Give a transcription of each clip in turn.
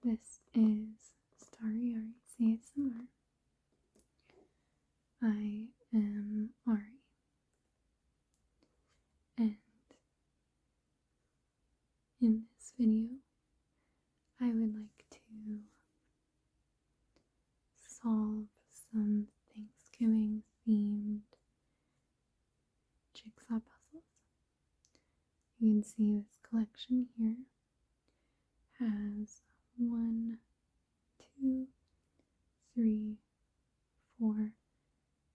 This is Starry Ari's ASMR. I am Ari, and in this video, I would like to solve some Thanksgiving themed jigsaw puzzles. You can see this collection here has 1, 2, 3, 4,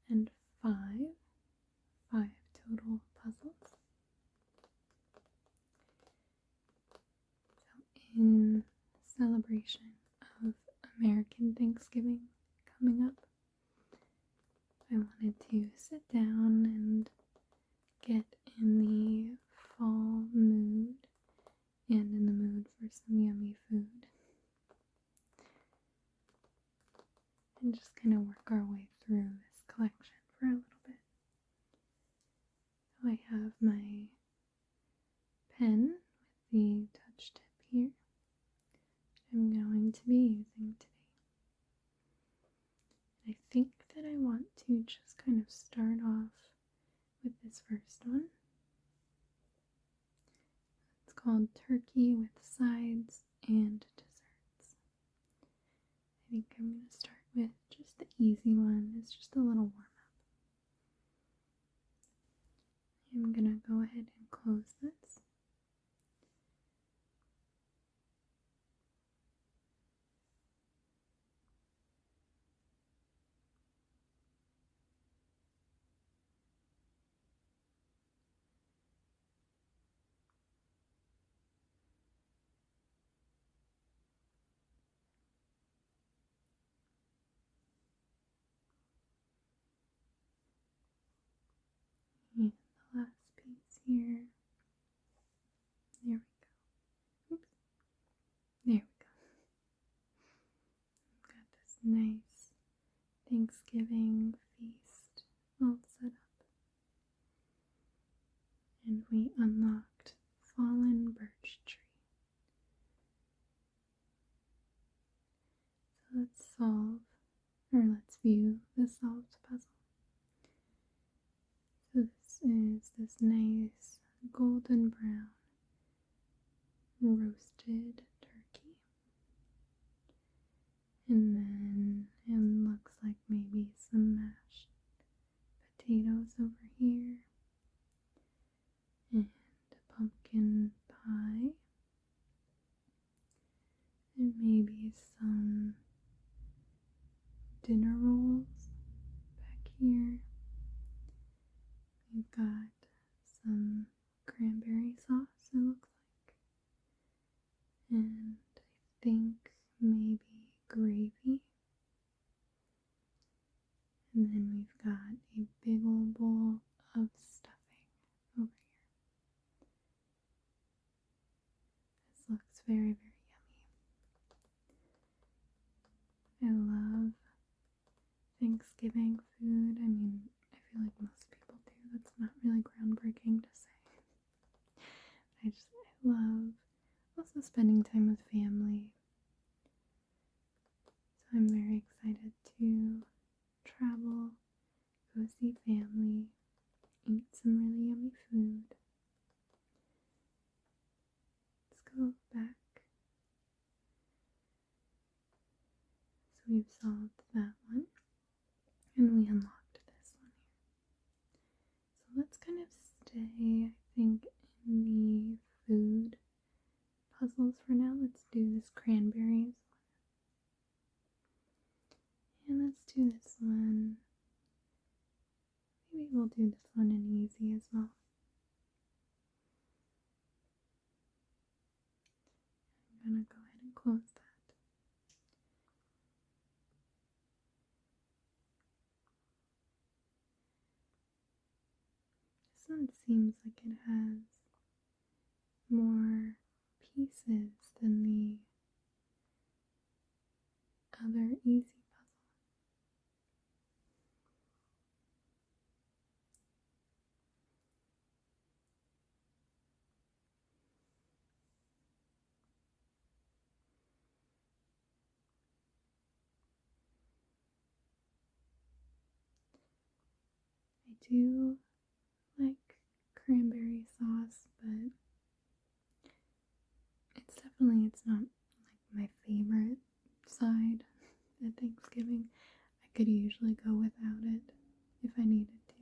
and 5 total puzzles. So in celebration of American Thanksgiving coming up, I wanted to sit down and get in the fall mood and in the mood for some yummy food. And just kind of work our way through this collection for a little bit. So I have my pen with the touch tip here that I'm going to be using today. I think that I want to just kind of start off with this first one. It's called Turkey with Sides and Desserts. I think I'm going to start with just the easy one. It's just a little warm up. I'm going to go ahead and close this. And the last piece here. There we go. Oops. There we go. We've got this nice Thanksgiving feast all set up. And we unlocked Fallen Birch Tree. So let's view the solved puzzle. So this is this nice golden brown roasted turkey. And then it looks like maybe some mashed potatoes over here. And a pumpkin pie. And maybe some dinner rolls back here. We've got some cranberry sauce, it looks like. And I think maybe gravy. And then we've got a big old bowl of stuffing over here. This looks very, very yummy. I love Thanksgiving food. I mean, I feel like most people do. That's not really groundbreaking to say. I love also spending time with family. So I'm very excited to travel, go see family, eat some really yummy food. Let's go back. So we've solved that one, and we unlocked this one here. So let's kind of stay, I think, in the food puzzles for now. Let's do this cranberries one. And let's do this one. Maybe we'll do this one in easy as well. I'm going to go ahead and close that. This one seems like it has more pieces than the other easy puzzle. do like cranberry sauce, but it's not like my favorite side at Thanksgiving. I could usually go without it if I needed to.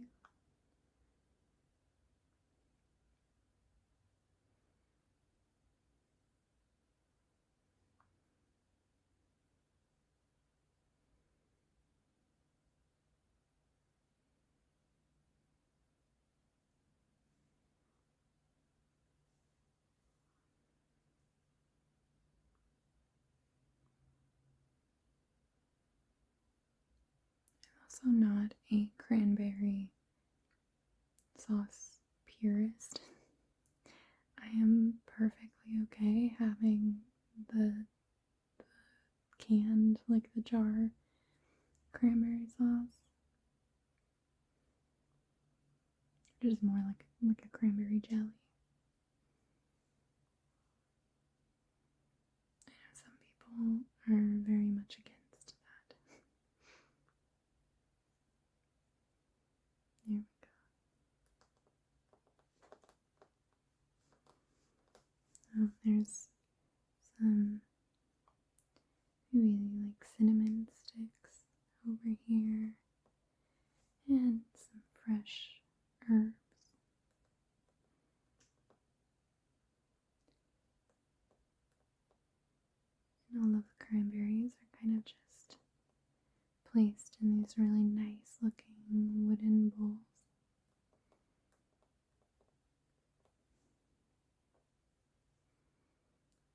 I'm also not a cranberry sauce purist. I am perfectly okay having the canned, like the jar cranberry sauce, which is more like a cranberry jelly. I know some people are very much against that. Here we go. Oh, there's some really like cinnamon sticks over here and some fresh herbs. And all of the cranberries are kind of just placed in these really nice looking wooden bowls.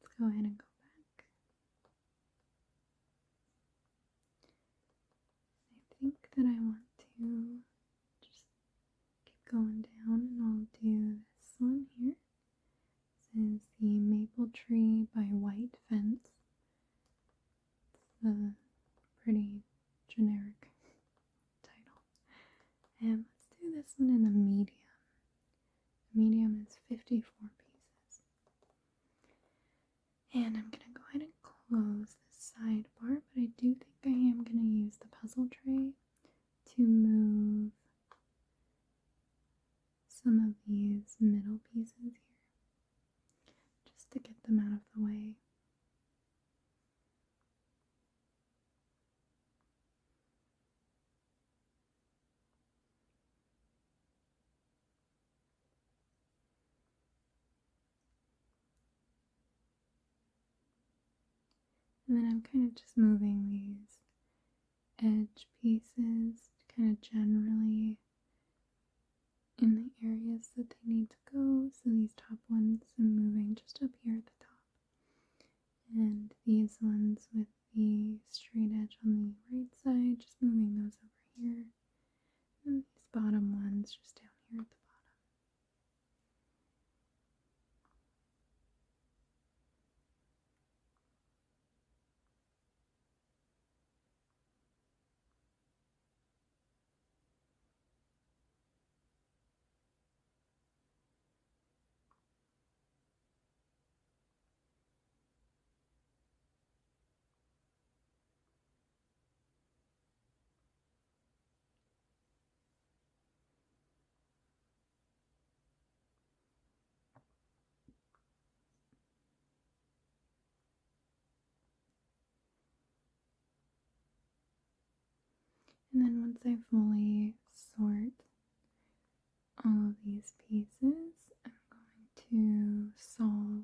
Let's go ahead and go back. I think that I want to just keep going down, and I'll do this one here. This is the Maple Tree by White Fence. It's a pretty generic title. And let's do this one in a medium. The medium is 54 pieces. And I'm going to go ahead and close this sidebar, but I do think I am going to use the puzzle tray to move some of these middle pieces here, just to get them out of the way. And then I'm kind of just moving these edge pieces kind of generally in the areas that they need to go. So these top ones I'm moving just up here at the top. And these ones with the straight edge on the right side, just moving those over here. And these bottom ones just down here at the bottom. And then once I fully sort all of these pieces, I'm going to solve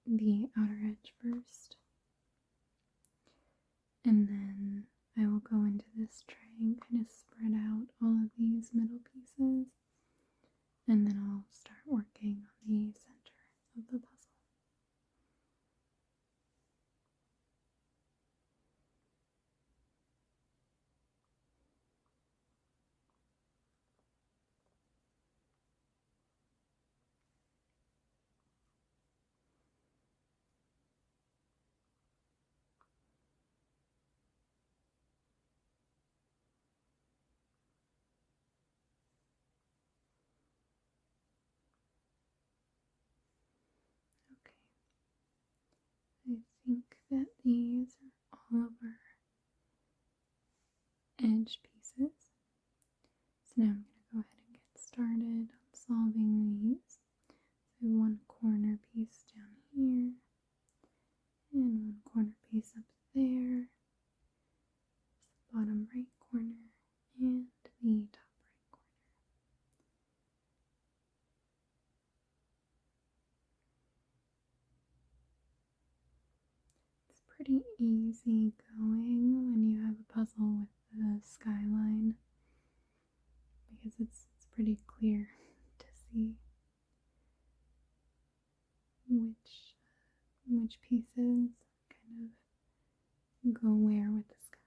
the outer edge first. And then I will go into this tray and kind of spread out all of these middle pieces. And then I'll start working on the center of the puzzle. pretty easy going when you have a puzzle with the skyline because it's pretty clear to see which pieces kind of go where with the sky.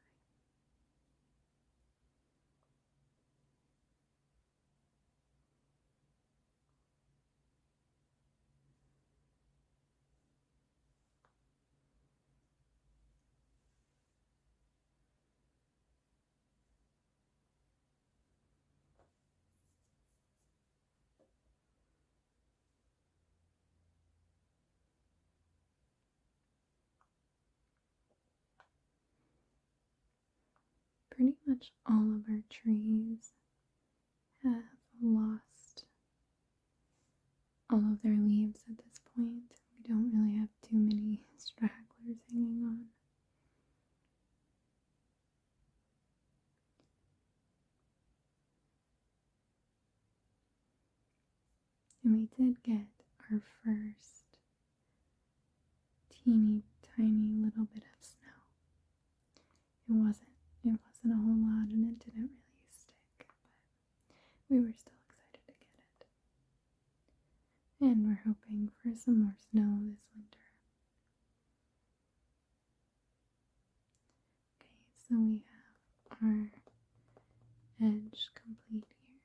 Pretty much all of our trees have lost all of their leaves at this point. We don't really have too many stragglers hanging on. And we did get our first teeny tiny little bit of snow. It wasn't a whole lot and it didn't really stick, but we were still excited to get it. And we're hoping for some more snow this winter. Okay, so we have our edge complete here.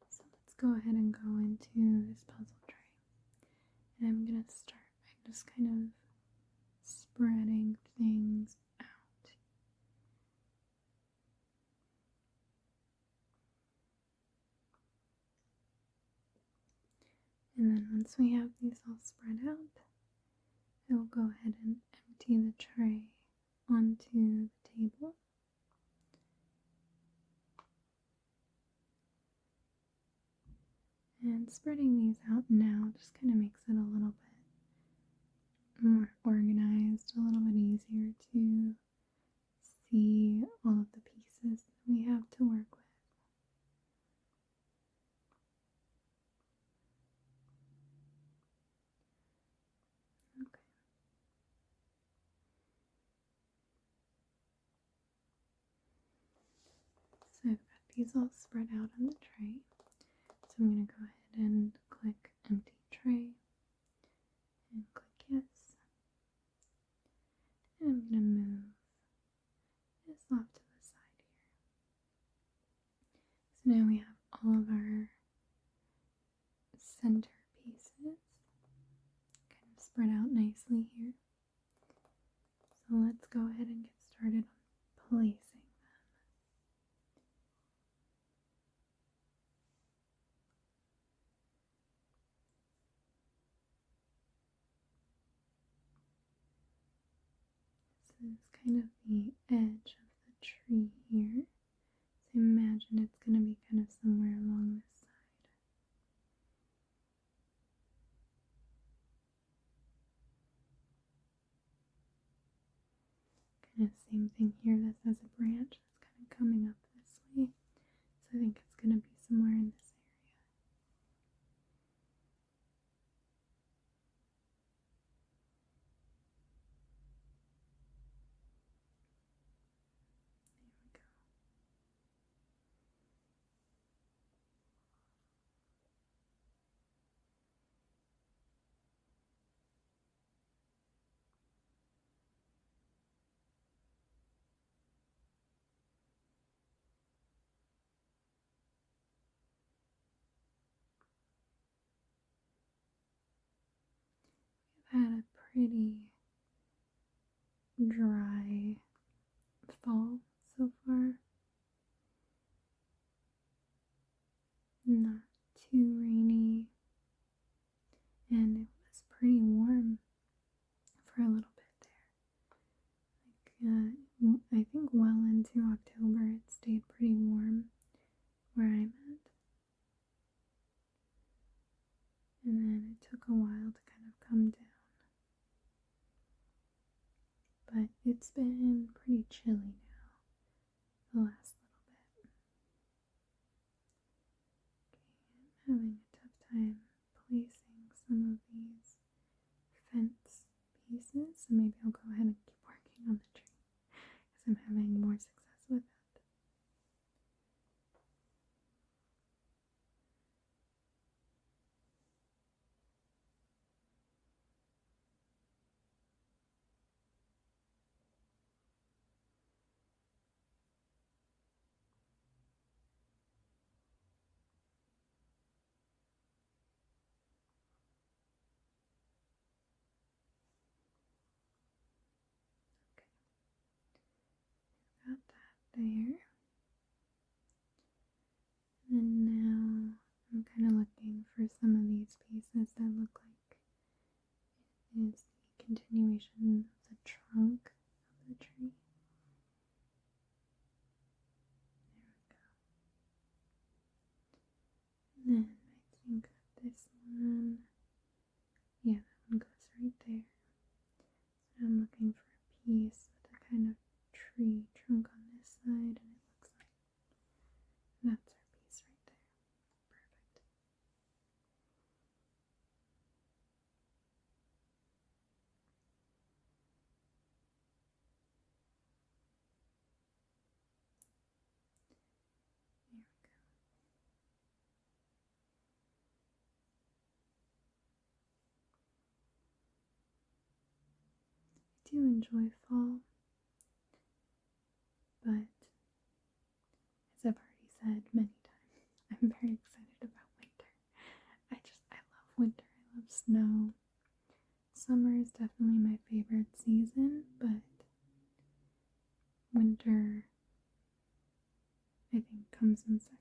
So let's go ahead and go into this puzzle tray. And I'm going to start by just kind of spreading things out. And then once we have these all spread out, I will go ahead and empty the tray onto the table. And spreading these out now just kind of makes it a little bit more organized, a little bit easier to see all of the pieces that we have to work with. Okay. So I've got these all spread out on the tray. So I'm going to go ahead and click empty tray and click yes. And I'm going to move this off to the side here. So now we have all of our center pieces kind of spread out nicely here. So let's go ahead and get started on placing them. This is kind of the edge of the tree here. So imagine it's going to be kind of somewhere along this side. Kind of same thing here. This has a branch that's kind of coming up this way. So I think it's going to be somewhere in this area. There we go. We've had a pretty dry fall so far. Not too rainy, and it was pretty warm for a little bit there. I think well into October it stayed pretty warm where I'm at. And then it took a while to kind of come down. But it's been pretty chilly now, the last little bit. Okay, I'm having a tough time placing some of these fence pieces, so maybe I'll go ahead and keep working on the tree because I'm having more success with that. Got that there. And now I'm kind of looking for some of these pieces that look like it is the continuation of the trunk of the tree. There we go. And then I think that this one, yeah, that one goes right there. So I'm looking for a piece with a kind of tree trunk on this side, and it looks like that's our piece right there. Perfect. There we go. I do enjoy fall, but as I've already said many times, I'm very excited about winter. I love winter. I love snow. Summer is definitely my favorite season, but winter, I think, comes in second.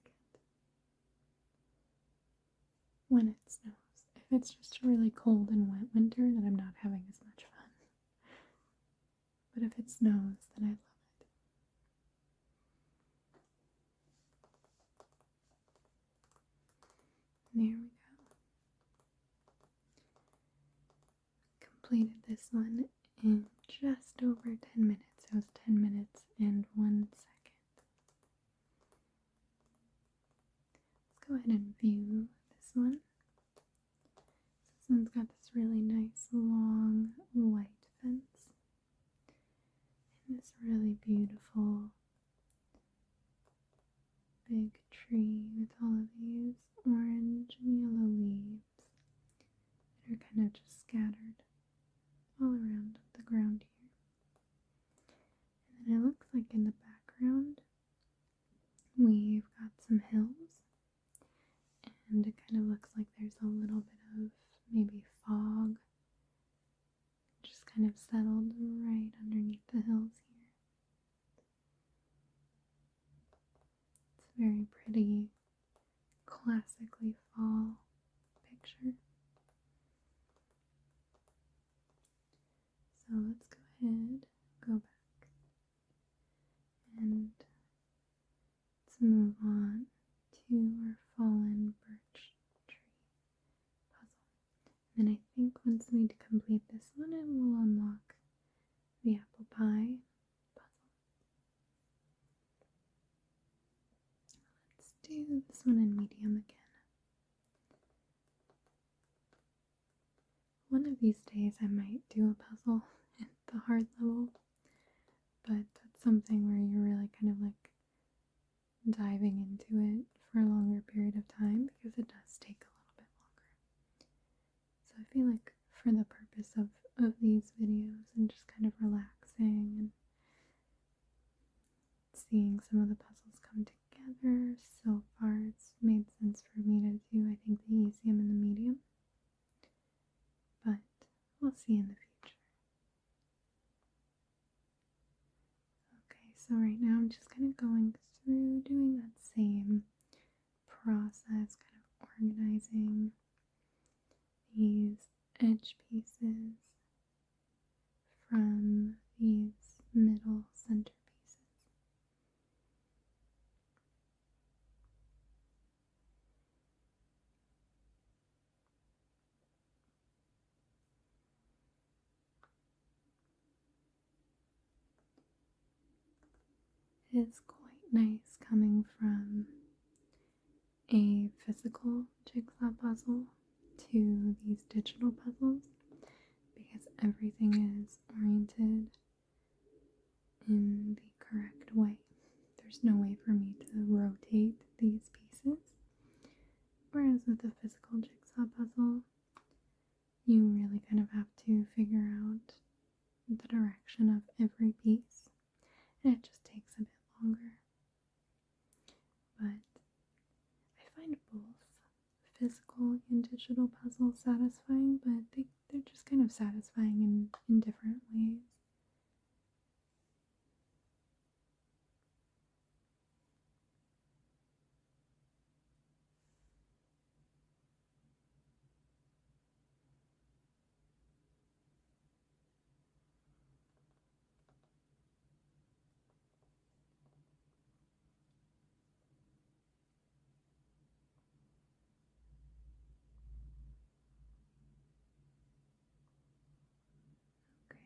When it snows. If it's just a really cold and wet winter, then I'm not having as much fun. But if it snows, then I love it. There we go. Completed this one in just over 10 minutes. It was 10 minutes and 1 second. Let's go ahead and view this one. This one's got this really nice long white fence and this really beautiful big tree with all of these orange and yellow leaves that are kind of just scattered all around the ground here. And then it looks like in the background we've got some hills, and it kind of looks like there's a little bit of maybe fog just kind of settled right underneath the hills here. It's a very pretty, classically fall picture. So let's go ahead, go back, and let's move on to our fallen birch tree puzzle. And I think once we complete this one, it will unlock the apple pie puzzle. Let's do this one in medium again. One of these days I might do a puzzle at the hard level, but that's something where you're really kind of like diving into it for a longer period of time because it does take a little bit longer. So I feel like for the purpose of these videos and just kind of relaxing and seeing some of the puzzles come together, so far it's made sense for me to do, I think, the easium and the medium. But we'll see in the future. Okay, so right now I'm just kind of going through doing that same process, kind of organizing these edge pieces from these middle center pieces. It is quite nice coming from a physical jigsaw puzzle to these digital puzzles because everything is oriented in the correct way. There's no way for me to rotate these pieces. Whereas with a physical jigsaw puzzle, you really kind of have to figure out the direction of every piece, and it just takes a bit longer. But I find both physical and digital puzzles satisfying, but they're just kind of satisfying in different ways.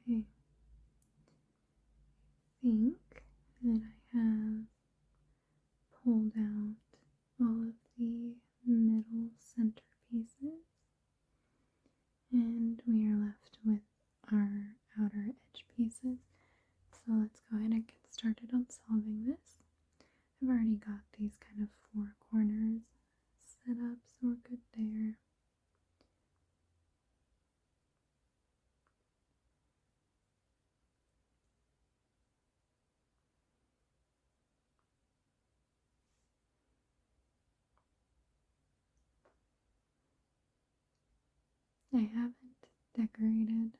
Okay, I think that I have pulled out all of the middle center pieces, and we are left with our outer edge pieces. So let's go ahead and get started on solving this. I've already got these kind of four corners set up, so we're good there. I haven't decorated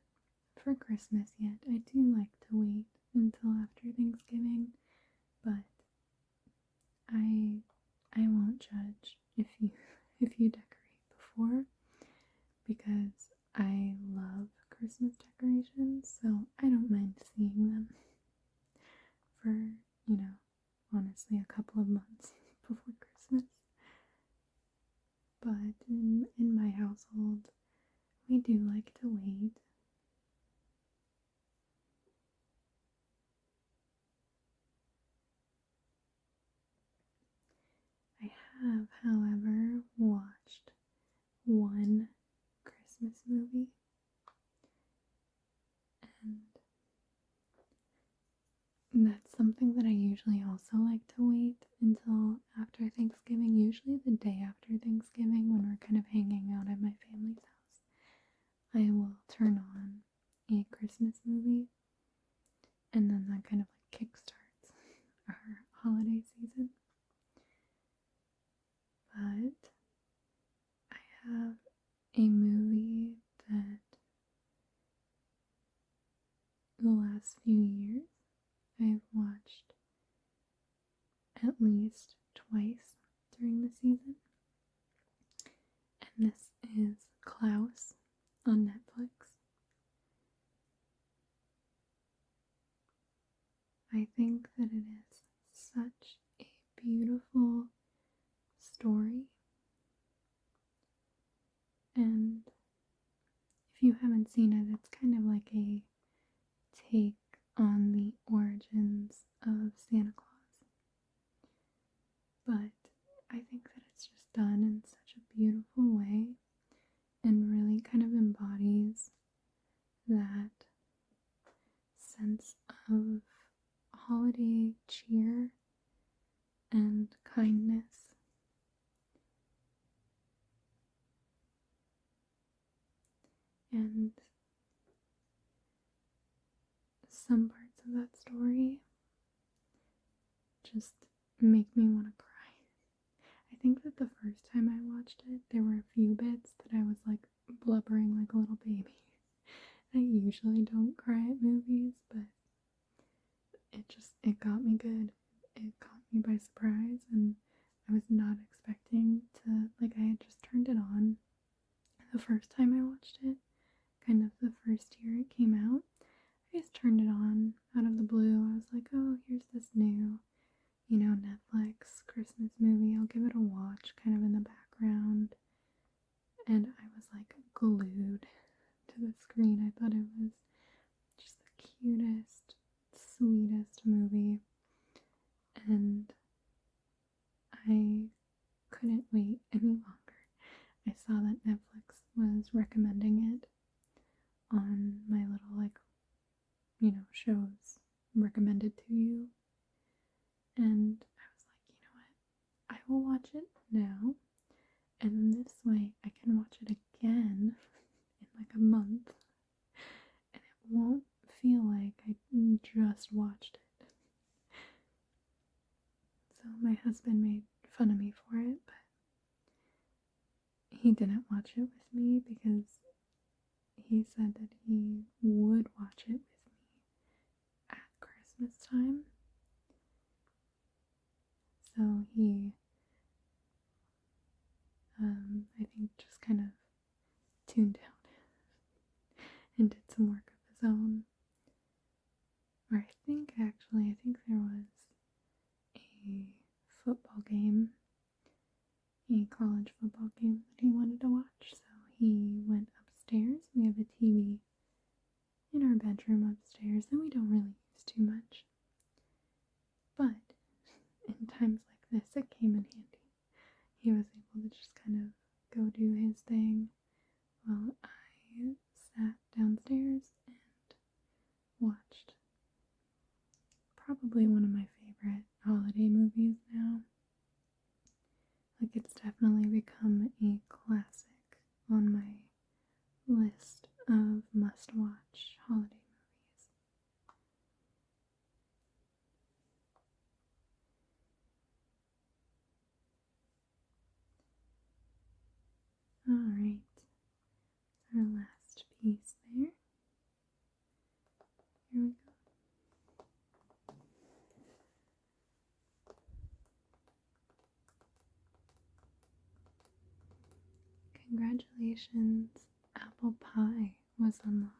for Christmas yet. I do like to wait until after Thanksgiving, but I won't judge if you decorate before, because I love Christmas decorations, so I don't mind seeing them for, honestly a couple of months before Christmas. But in my household, we do like to wait. I have, however, watched one Christmas movie, and that's something that I usually also like to wait until after Thanksgiving, usually the day after Thanksgiving when we're kind of hanging out at my family's house. I will turn on a Christmas movie, and then that kind of like kickstarts our holiday season. But I have a movie that the last few years I've watched at least twice during the season, and this is Klaus on Netflix. I think that it is such a beautiful story, and if you haven't seen it, it's kind of like a take on the origins of Santa Claus. But I think that it's just done in such a beautiful way and really kind of embodies that sense of holiday cheer and kindness. And some parts of that story just make me want to cry. I think that the first time I watched it, there were a few bits that I was like blubbering like a little baby. I usually don't cry at movies, but it got me good. It caught me by surprise, and I was not expecting to, like, I had just turned it on the first time I watched it, kind of the first year it came out. I just turned it on out of the blue. I was like, oh, here's this new, Netflix Christmas movie. I'll give it a watch kind of in the background. And I was like glued to the screen. I thought it was just the cutest, sweetest movie. And I couldn't wait any longer. I saw that Netflix was recommending it on my shows recommended to you. And I was like, you know what? I will watch it now. And then this way I can watch it again in like a month. And it won't feel like I just watched it. So my husband made fun of me for it, but he didn't watch it with me because he said that he would watch it with me at Christmas time. So he, I think, just kind of tuned out and did some work of his own. Or I think there was a football game, a college football game that he wanted to watch. So he went upstairs. We have a TV in our bedroom upstairs that we don't really use too much. But in times like this, it came in handy. He was able to just kind of go do his thing while I sat downstairs and watched probably one of my favorite holiday movies now. Like, it's definitely become a classic on my list of must-watch holiday movies. Alright, our last piece there. Here we go. Congratulations, apple pie was unlocked.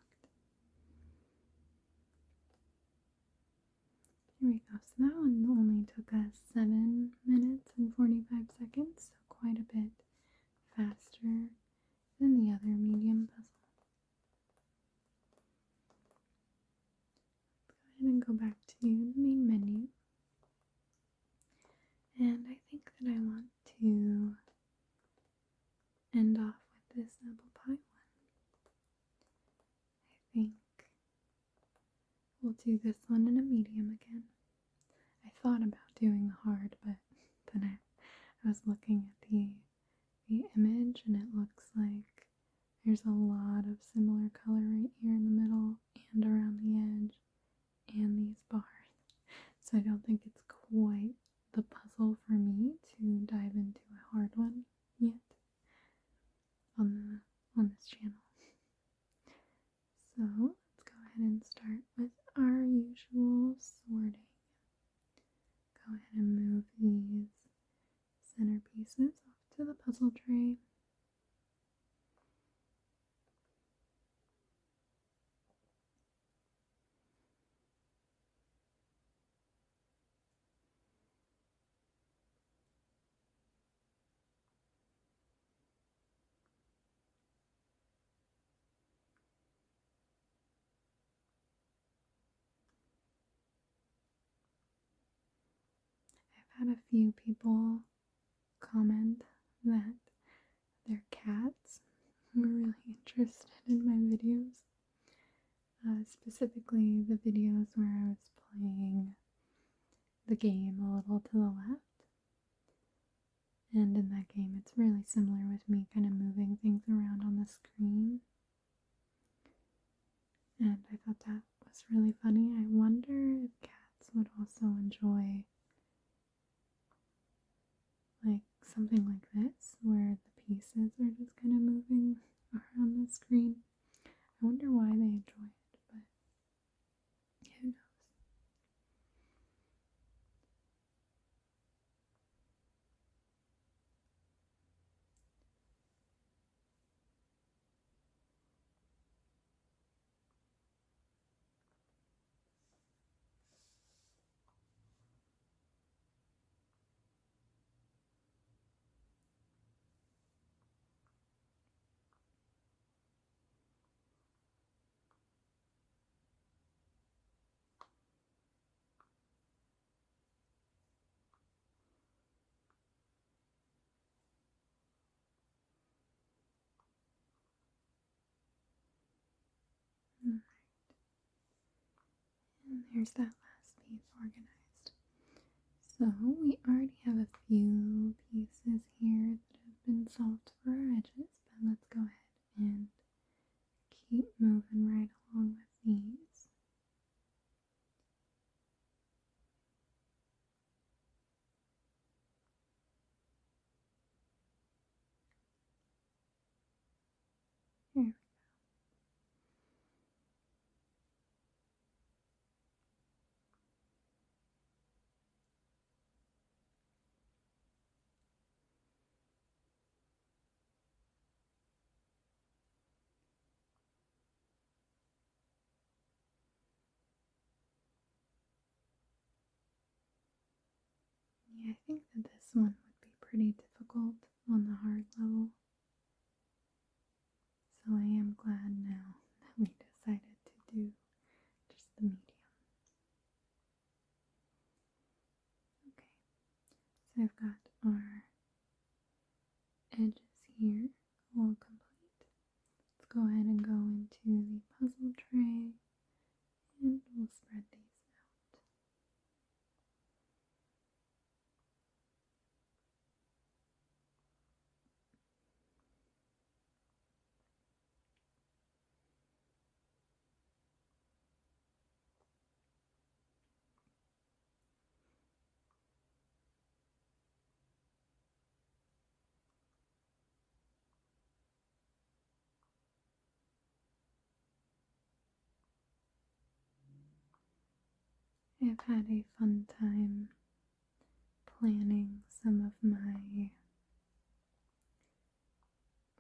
Here we go. So that one only took us 7 minutes and 45 seconds, so quite a bit faster than the other medium puzzle. Go ahead and go back to the main menu. And I think that I want to end off with this apple pie one. I think we'll do this one in a medium again. I thought about doing a hard, but then I was looking at the image and it looks like there's a lot of similar color right here in the middle and around the edge and these bars. So I don't think it's quite the puzzle for me to dive into a hard one yet on this channel. So let's go ahead and start with our usual sorting. Go ahead and move these centerpieces off to the puzzle tray. I've had a few people comment that their cats were really interested in my videos. Specifically the videos where I was playing the game a little to the left. And in that game it's really similar with me kind of moving things around on the screen. And I thought that was really funny. I wonder if cats would also enjoy like something like this, where the pieces are just kind of moving around the screen. I wonder why they enjoy it, but who knows. there's that last piece organized. So we already have a few pieces here that have been solved for our edges, but let's go ahead and keep moving right along with these. Here we go. Yeah, I think that this one would be pretty difficult on the hard level. So I am glad now that we decided to do just the medium. Okay, so I've got our edges here all complete. Let's go ahead and go into the puzzle tray and we'll spread these out. I've had a fun time planning some of my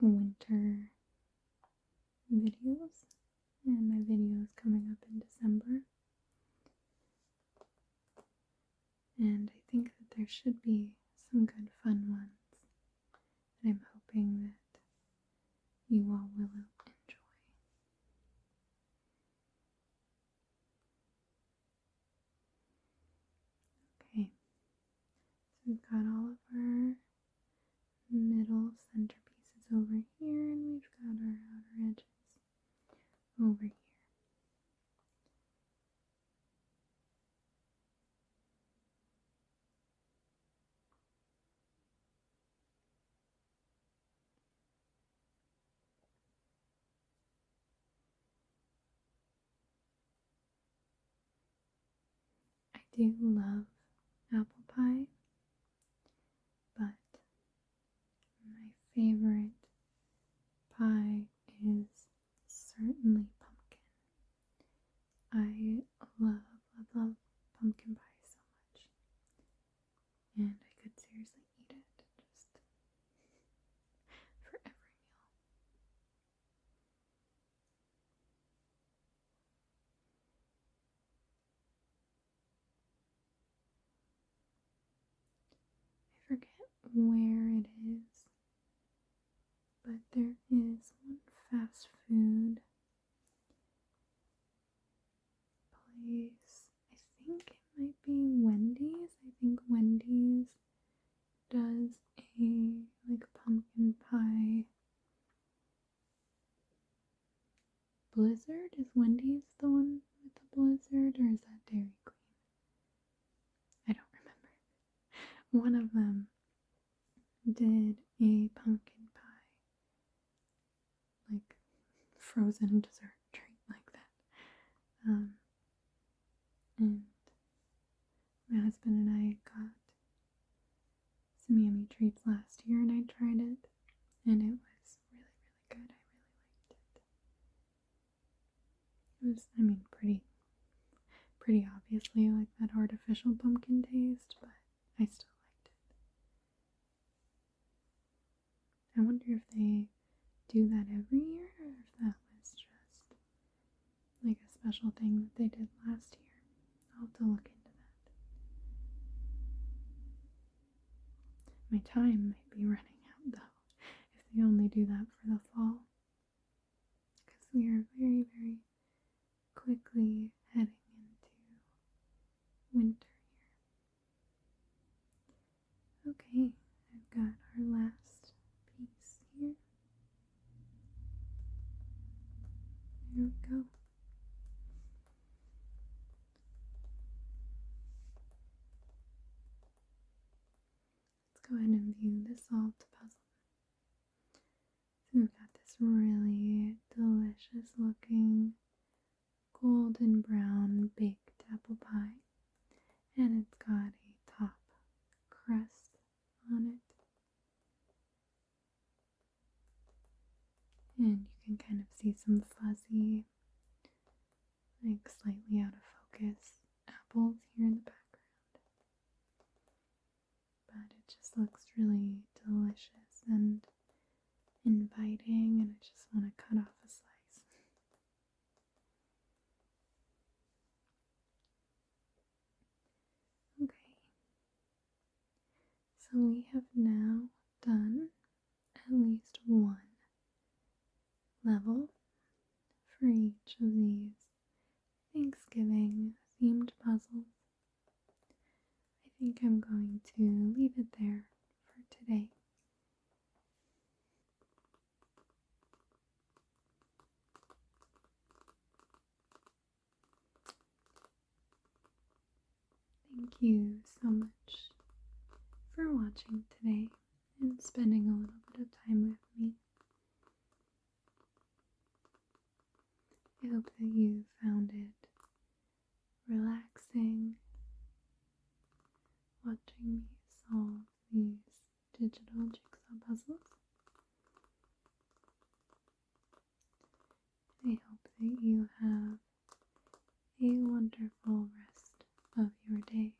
winter videos and my videos coming up in December. And I think that there should be some good fun ones that I'm hoping that you all will enjoy. Okay, so we've got all of our middle centerpieces over here, and we've got our outer edges over here. I do love apple pie, but my favorite pie is certainly pumpkin. I love, love, love pumpkin pie so much, and I could seriously eat it just for every meal. I forget where it is, but there is one fast food place. I think it might be Wendy's. I think Wendy's does a like pumpkin pie blizzard. Is Wendy's the one with the blizzard, or is that Dairy Queen? I don't remember. One of them did a pumpkin pie, like frozen dessert treat like that. And my husband and I got some yummy treats last year, and I tried it, and it was really, really good. I really liked it. It was, I mean, pretty obviously like that artificial pumpkin taste, but I still liked it. I wonder if they do that every year, or if that was just like a special thing that they did last year. I'll have to look into that. My time might be running out though, if they only do that for the fall, because we are very, very quickly heading into winter here. Okay, I've got our last piece here. There we go. go ahead and view the solved puzzle. So we've got this really delicious looking golden brown baked apple pie, and it's got a top crust on it. And you can kind of see some fuzzy, like slightly out of focus apples here in the background. But it just looks really delicious and inviting, and I just want to cut off a slice. Okay, so we have now done at least one level for each of these Thanksgiving themed puzzles. I think I'm going to leave it there for today. Thank you so much for watching today and spending a little bit of time with me. I hope that you found it relaxing watching me solve these digital jigsaw puzzles. I hope that you have a wonderful rest of your day.